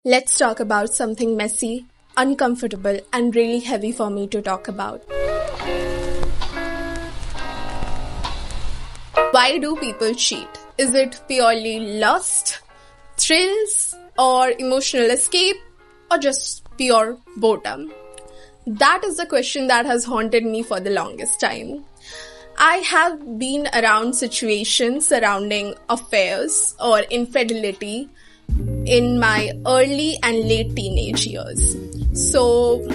Let's talk about something messy, uncomfortable, and really heavy for me to talk about. Why do people cheat? Is it purely lust, thrills, or emotional escape, or just pure boredom? That is the question that has haunted me for the longest time. I have been around situations surrounding affairs or infidelity in my early and late teenage years. So,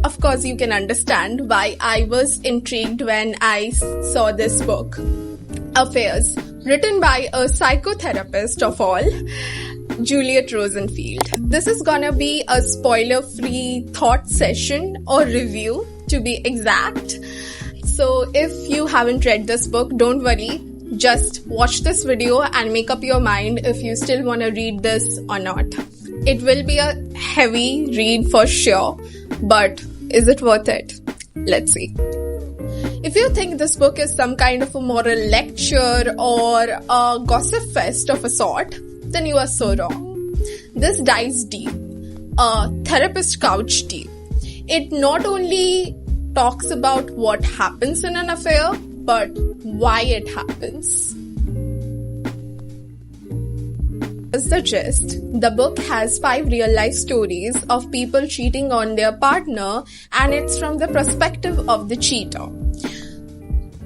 of course, you can understand why I was intrigued when I saw this book, Affairs, written by a psychotherapist of all, Juliet Rosenfield. This is gonna be a spoiler-free thought session or review, to be exact. So if you haven't read this book, don't worry. Just watch this video and make up your mind if you still want to read this or not. It will be a heavy read for sure, but is it worth it? Let's see. If you think this book is some kind of a moral lecture or a gossip fest of a sort, then you are so wrong. This dives deep, a therapist couch deep. It not only talks about what happens in an affair, but why it happens. As the gist, the book has 5 real-life stories of people cheating on their partner, and it's from the perspective of the cheater.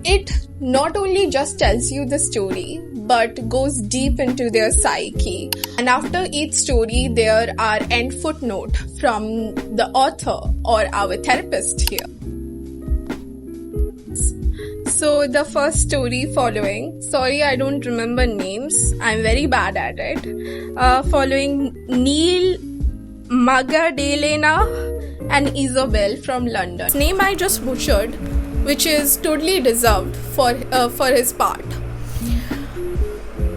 It not only just tells you the story, but goes deep into their psyche. And after each story, there are end footnotes from the author or our therapist here. So the first story following, sorry I don't remember names, I'm very bad at it, following Neil Magdalena and Isabel from London. His name I just butchered, which is totally deserved for his part,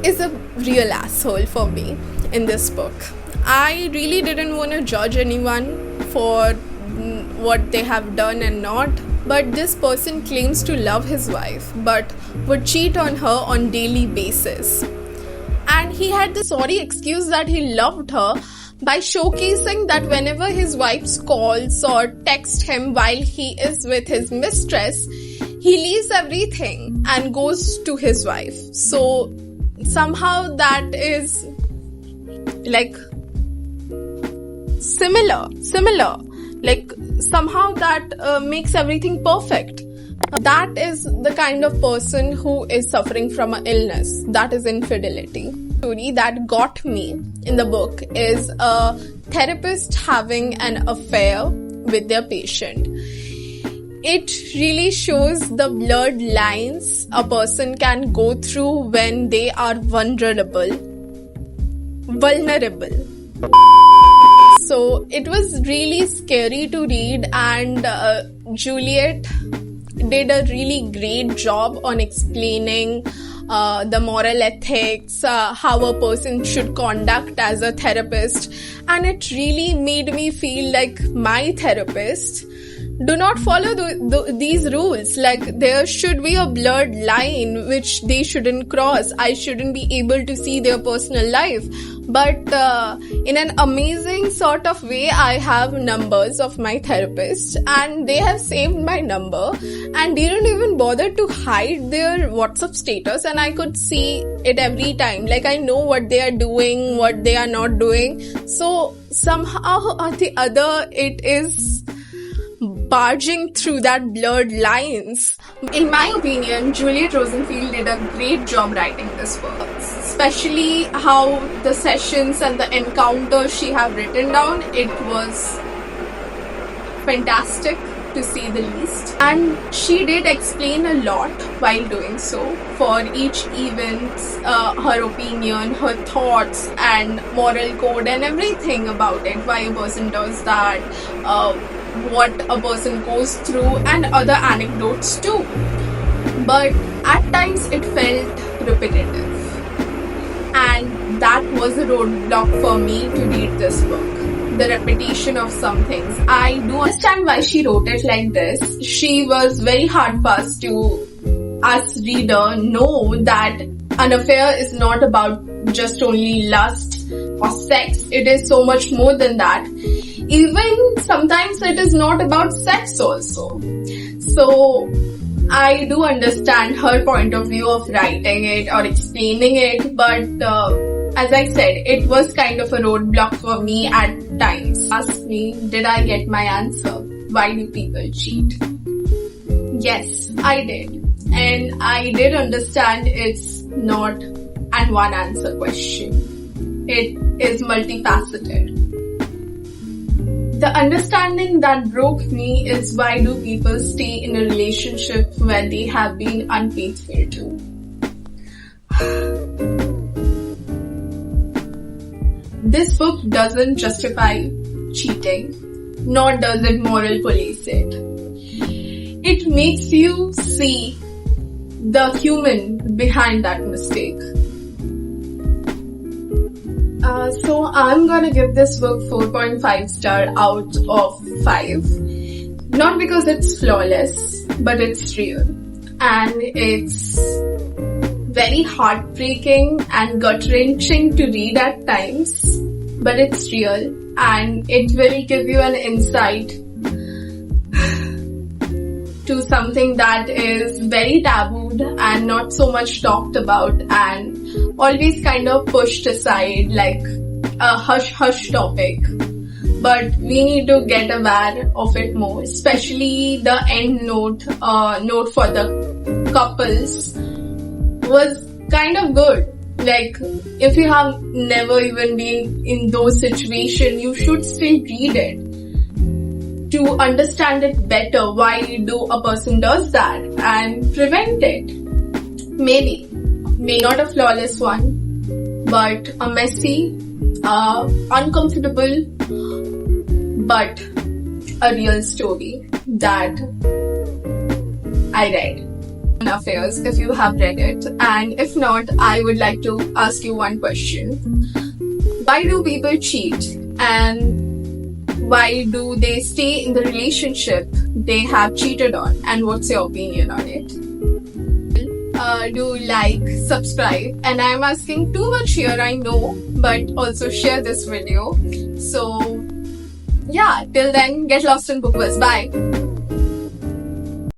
is a real asshole for me in this book. I really didn't want to judge anyone for what they have done and not. But this person claims to love his wife, but would cheat on her on daily basis. And he had the sorry excuse that he loved her by showcasing that whenever his wife calls or texts him while he is with his mistress, he leaves everything and goes to his wife. So somehow that is like similar. Like somehow that makes everything perfect. That is the kind of person who is suffering from an illness. That is infidelity. The story that got me in the book is a therapist having an affair with their patient. It really shows the blurred lines a person can go through when they are vulnerable. So it was really scary to read, and Juliet did a really great job on explaining the moral ethics, how a person should conduct as a therapist, and it really made me feel like my therapist do not follow these rules. Like there should be a blurred line which they shouldn't cross. I shouldn't be able to see their personal life. But in an amazing sort of way, I have numbers of my therapist, and they have saved my number and didn't even bother to hide their WhatsApp status, and I could see it every time. Like I know what they are doing, what they are not doing. So somehow or the other, it is barging through that blurred lines. In my opinion, Juliet Rosenfield did a great job writing this book, especially how the sessions and the encounters she have written down. It was fantastic to say the least, and she did explain a lot while doing so. For each event, her opinion, her thoughts and moral code and everything about it, why a person does that, what a person goes through, and other anecdotes too. But at times it felt repetitive, and that was a roadblock for me to read this book. The repetition of some things. I do understand why she wrote it like this. She was very hard pressed to us reader know that an affair is not about just only lust, or sex. It is so much more than that. Even sometimes it is not about sex also. So I do understand her point of view of writing it or explaining it, but as I said, it was kind of a roadblock for me at times. Ask me, did I get my answer? Why do people cheat? Yes, I did. And I did understand it's not an one answer question. It is multifaceted. The understanding that broke me is why do people stay in a relationship where they have been unfaithful to? This book doesn't justify cheating, nor does it moral police it. It makes you see the human behind that mistake. So I'm gonna give this book 4.5 star out of 5. Not because it's flawless, but it's real. And it's very heartbreaking and gut-wrenching to read at times, but it's real and it will give you an insight to something that is very tabooed and not so much talked about and always kind of pushed aside like a hush-hush topic. But we need to get aware of it more, especially the end note for the couples was kind of good. Like, if you have never even been in those situations, you should still read it to understand it better. Why do a person does that and prevent it? Maybe, may not a flawless one, but a messy, uncomfortable, but a real story that I read. Affairs, if you have read it, and if not, I would like to ask you one question. Why do people cheat, and why do they stay in the relationship they have cheated on, and what's your opinion on it? Do like, subscribe, and I'm asking too much here, I know, but also share this video. So yeah, till then, get lost in bookverse. Bye.